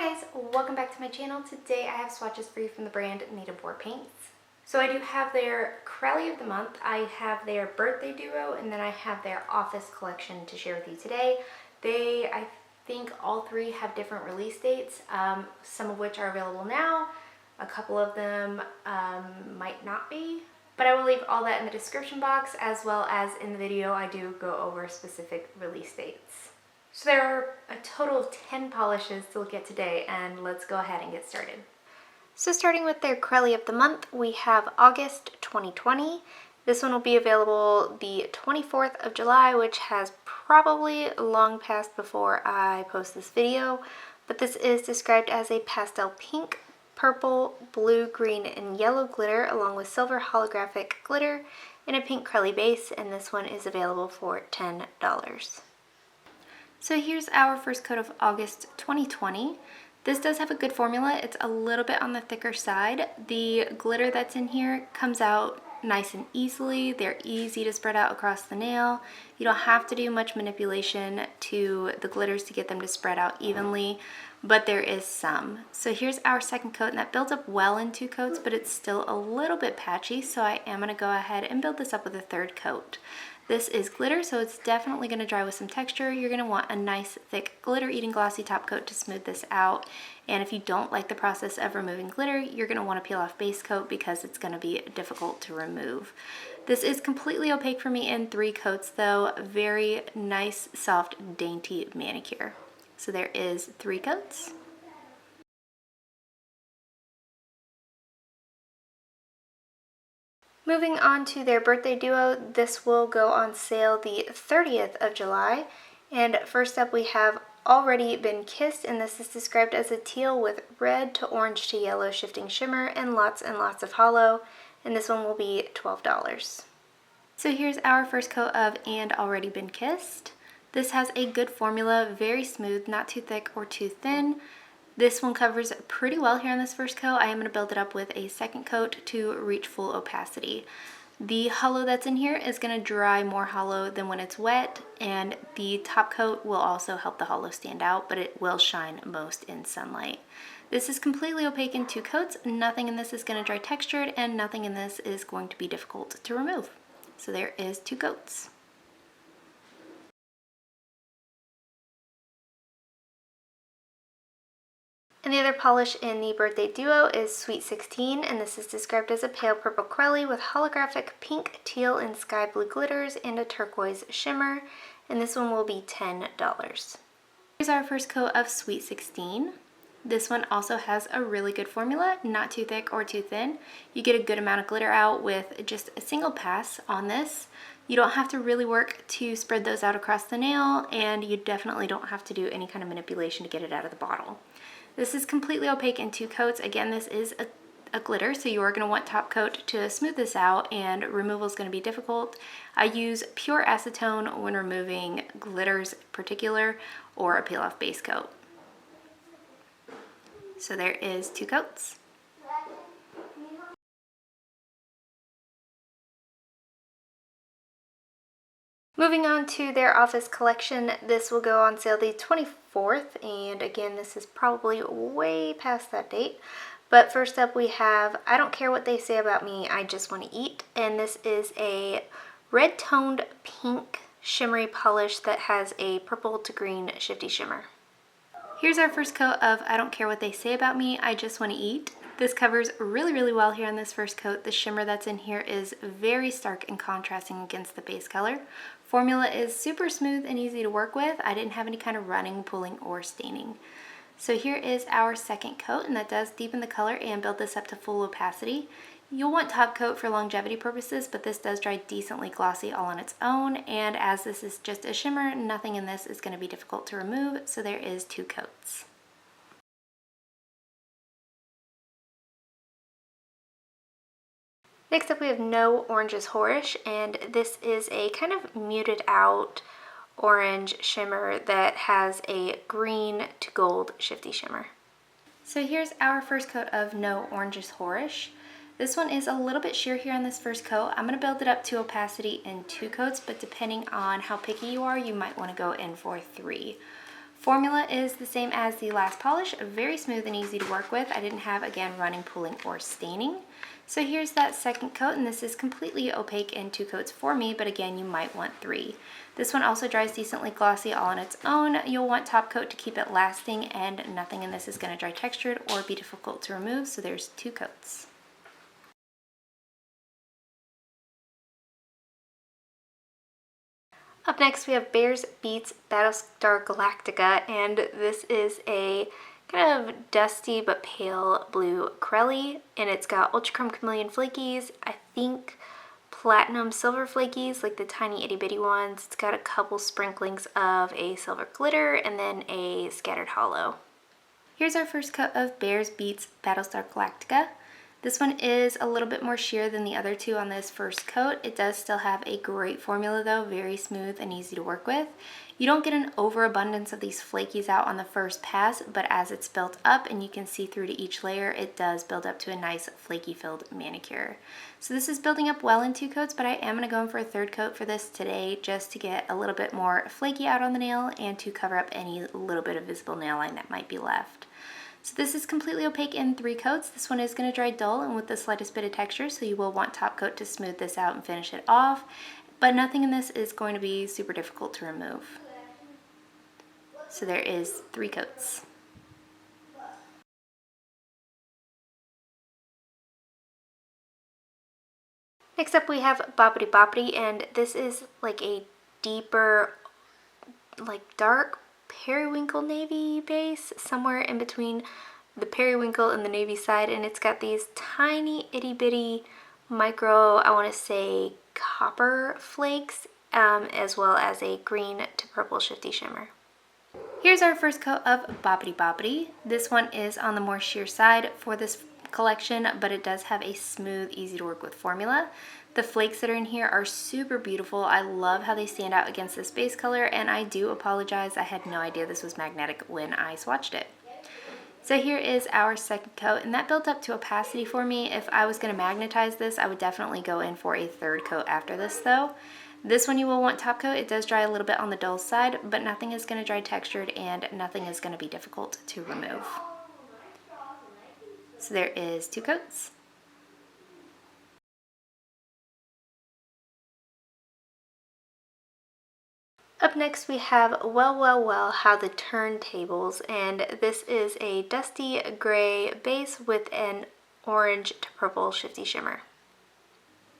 Hi guys, welcome back to my channel. Today I have swatches for you from the brand Native Board Paints. So I do have their Crelly of the month, I have their birthday duo, and then I have their office collection to share with you today. I think all three have different release dates, some of which are available now. A couple of them might not be, but I will leave all that in the description box, as well as in the video I do go over specific release dates. So there are a total of 10 polishes to look at today, and let's go ahead and get started. So starting with their Crelly of the month, we have August 2020. This one will be available the 24th of July, which has probably long passed before I post this video, but this is described as a pastel pink, purple, blue, green, and yellow glitter along with silver holographic glitter in a pink Crelly base, and this one is available for $10. So here's our first coat of August 2020. This does have a good formula. It's a little bit on the thicker side. The glitter that's in here comes out nice and easily. They're easy to spread out across the nail. You don't have to do much manipulation to the glitters to get them to spread out evenly, but there is some. So here's our second coat, and that builds up well in 2 coats, but it's still a little bit patchy, so I am gonna go ahead and build this up with a third coat. This is glitter, so it's definitely going to dry with some texture. You're going to want a nice, thick, glitter-eating glossy top coat to smooth this out. And if you don't like the process of removing glitter, you're going to want to peel off base coat because it's going to be difficult to remove. This is completely opaque for me in 3 coats, though. Very nice, soft, dainty manicure. So there is 3 coats. Moving on to their birthday duo, this will go on sale the 30th of July. And first up we have Already Been Kissed, and this is described as a teal with red to orange to yellow shifting shimmer and lots of hollow. And this one will be $12. So here's our first coat of And Already Been Kissed. This has a good formula, very smooth, not too thick or too thin. This one covers pretty well here on this first coat. I am going to build it up with a second coat to reach full opacity. The hollow that's in here is going to dry more hollow than when it's wet, and the top coat will also help the hollow stand out, but it will shine most in sunlight. This is completely opaque in 2 coats. Nothing in this is going to dry textured, and nothing in this is going to be difficult to remove. So there is 2 coats. And the other polish in the birthday duo is Sweet 16, and this is described as a pale purple Crelly with holographic pink, teal, and sky blue glitters and a turquoise shimmer, and this one will be $10. Here's our first coat of Sweet 16. This one also has a really good formula, not too thick or too thin. You get a good amount of glitter out with just a single pass on this. You don't have to really work to spread those out across the nail, and you definitely don't have to do any kind of manipulation to get it out of the bottle. This is completely opaque in 2 coats. Again, this is a glitter, so you are going to want top coat to smooth this out, and removal is going to be difficult. I use pure acetone when removing glitters in particular, or a peel off base coat. So there is 2 coats. Moving on to their office collection, this will go on sale the 24th, and again, this is probably way past that date. But first up we have I Don't Care What They Say About Me, I Just Want to Eat, and this is a red toned pink shimmery polish that has a purple to green shifty shimmer. Here's our first coat of I Don't Care What They Say About Me, I Just Want to Eat. This covers really well here on this first coat. The shimmer that's in here is very stark and contrasting against the base color. Formula is super smooth and easy to work with. I didn't have any kind of running, pulling, or staining. So here is our second coat, and that does deepen the color and build this up to full opacity. You'll want top coat for longevity purposes, but this does dry decently glossy all on its own, and as this is just a shimmer, nothing in this is going to be difficult to remove, so there is 2 coats. Next up we have No Orange Is Whorish, and this is a kind of muted out orange shimmer that has a green to gold shifty shimmer. So here's our first coat of No Orange Is Whorish. This one is a little bit sheer here on this first coat. I'm going to build it up to opacity in 2 coats, but depending on how picky you are, you might want to go in for 3. Formula is the same as the last polish, very smooth and easy to work with. I didn't have, again, running, pooling, or staining. So here's that second coat, and this is completely opaque in 2 coats for me, but again, you might want 3. This one also dries decently glossy all on its own. You'll want top coat to keep it lasting, and nothing in this is going to dry textured or be difficult to remove, so there's 2 coats. Up next we have Beets Battlestar Galactica, and this is a kind of dusty but pale blue Crelly, and it's got ultra chrome chameleon flakies, I think platinum silver flakies, like the tiny itty bitty ones. It's got a couple sprinklings of a silver glitter and then a scattered hollow. Here's our first coat of Beets Battlestar Galactica. This one is a little bit more sheer than the other 2 on this first coat. It does still have a great formula though, very smooth and easy to work with. You don't get an overabundance of these flakies out on the first pass, but as it's built up and you can see through to each layer, it does build up to a nice flaky filled manicure. So this is building up well in 2 coats, but I am going to go in for a 3rd coat for this today just to get a little bit more flaky out on the nail and to cover up any little bit of visible nail line that might be left. So this is completely opaque in 3 coats. This one is going to dry dull and with the slightest bit of texture, so you will want top coat to smooth this out and finish it off. But nothing in this is going to be super difficult to remove. So there is 3 coats. Next up we have Boboddy, and this is like a deeper, like dark periwinkle navy base, somewhere in between the periwinkle and the navy side, and it's got these tiny itty bitty micro, I want to say copper flakes, as well as a green to purple shifty shimmer. Here's our first coat of Boboddy. This one is on the more sheer side for this collection, but it does have a smooth, easy to work with formula. The flakes that are in here are super beautiful. I love how they stand out against this base color, and I do apologize, I had no idea this was magnetic when I swatched it. So here is our second coat, and that built up to opacity for me. If I was going to magnetize this, I would definitely go in for a 3rd coat after this though. This one you will want top coat. It does dry a little bit on the dull side, but nothing is going to dry textured and nothing is going to be difficult to remove. So there is 2 coats. Up next we have Well, How the Turntables, and this is a dusty gray base with an orange to purple shifty shimmer.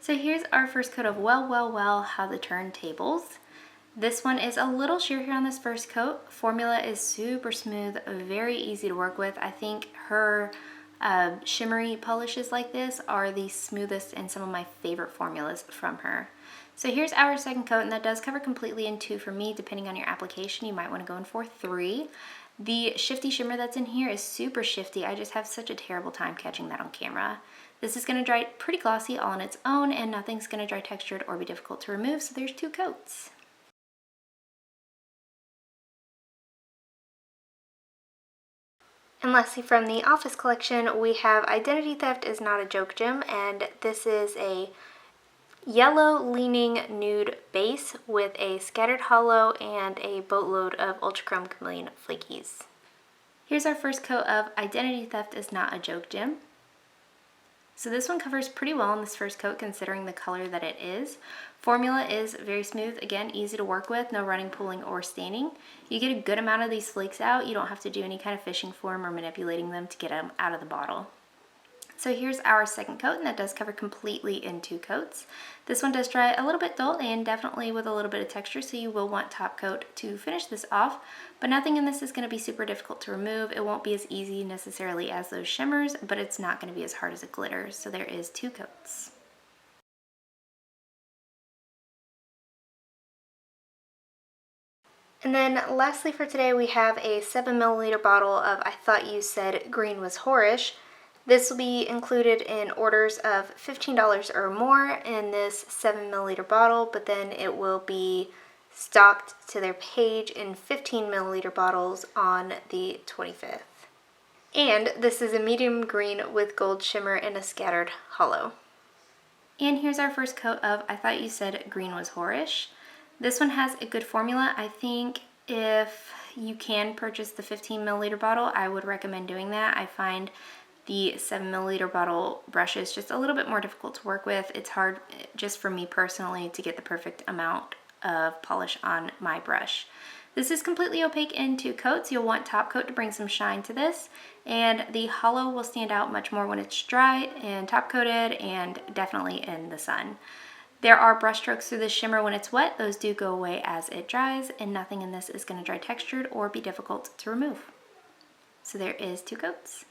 So here's our first coat of Well, How the Turntables. This one is a little sheer here on this first coat. Formula is super smooth, very easy to work with. I think her shimmery polishes like this are the smoothest and some of my favorite formulas from her. So here's our second coat, and that does cover completely in 2 for me. Depending on your application, you might want to go in for 3. The shifty shimmer that's in here is super shifty. I just have such a terrible time catching that on camera. This is going to dry pretty glossy all on its own, and nothing's going to dry textured or be difficult to remove, so there's 2 coats. And lastly, from the Office collection, we have Identity Theft Is Not a Joke, Jim, and this is a yellow leaning nude base with a scattered hollow and a boatload of ultra chrome chameleon flakies. Here's our first coat of Identity Theft Is Not a Joke, Jim. So this one covers pretty well in this first coat considering the color that it is. Formula is very smooth, again, easy to work with, no running, pooling, or staining. You get a good amount of these flakes out. You don't have to do any kind of fishing for them or manipulating them to get them out of the bottle. So here's our second coat, and that does cover completely in 2 coats. This one does dry a little bit dull and definitely with a little bit of texture, so you will want top coat to finish this off, but nothing in this is going to be super difficult to remove. It won't be as easy necessarily as those shimmers, but it's not going to be as hard as it glitters, so there is 2 coats. And then lastly for today, we have a 7 milliliter bottle of I Thought You Said Green Was Whorish. This will be included in orders of $15 or more in this 7 milliliter bottle, but then it will be stocked to their page in 15 milliliter bottles on the 25th. And this is a medium green with gold shimmer and a scattered hollow. And here's our first coat of I Thought You Said Green Was Whorish. This one has a good formula. I think if you can purchase the 15 milliliter bottle, I would recommend doing that. I find the 7 milliliter bottle brushes just a little bit more difficult to work with. It's hard, just for me personally, to get the perfect amount of polish on my brush. This is completely opaque in 2 coats. You'll want top coat to bring some shine to this, and the hollow will stand out much more when it's dry and top coated, and definitely in the sun. There are brush strokes through this shimmer when it's wet. Those do go away as it dries, and nothing in this is going to dry textured or be difficult to remove. So there is 2 coats.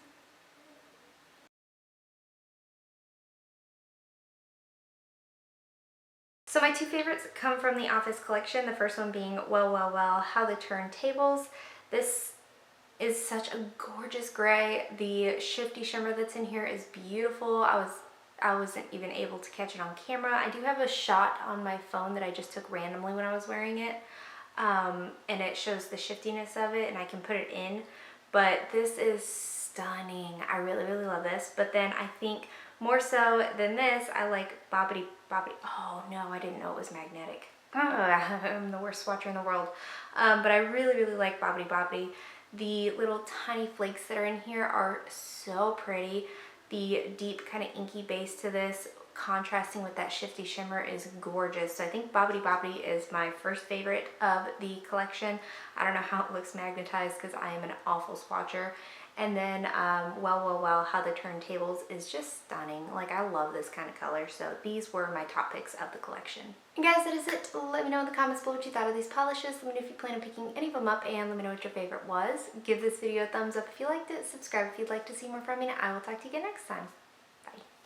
So my 2 favorites come from the Office collection. The first one being Well, Well, Well, How the Turntables. This is such a gorgeous gray. The shifty shimmer that's in here is beautiful. I wasn't even able to catch it on camera. I do have a shot on my phone that I just took randomly when I was wearing it. And it shows the shiftiness of it, and I can put it in. But this is stunning. I really, really love this. But then I think more so than this, I like Boboddy. Oh no, I didn't know it was magnetic. Oh, I'm the worst swatcher in the world. But I really, really like Boboddy. The little tiny flakes that are in here are so pretty. The deep kind of inky base to this, contrasting with that shifty shimmer, is gorgeous. So I think Boboddy is my first favorite of the collection. I don't know how it looks magnetized because I am an awful swatcher. And then Well, Well, Well, How the Turntables is just stunning. Like, I love this kind of color. So these were my top picks of the collection. And guys, that is it. Let me know in the comments below what you thought of these polishes. Let me know if you plan on picking any of them up, and let me know what your favorite was. Give this video a thumbs up if you liked it. Subscribe if you'd like to see more from me, and I will talk to you again next time.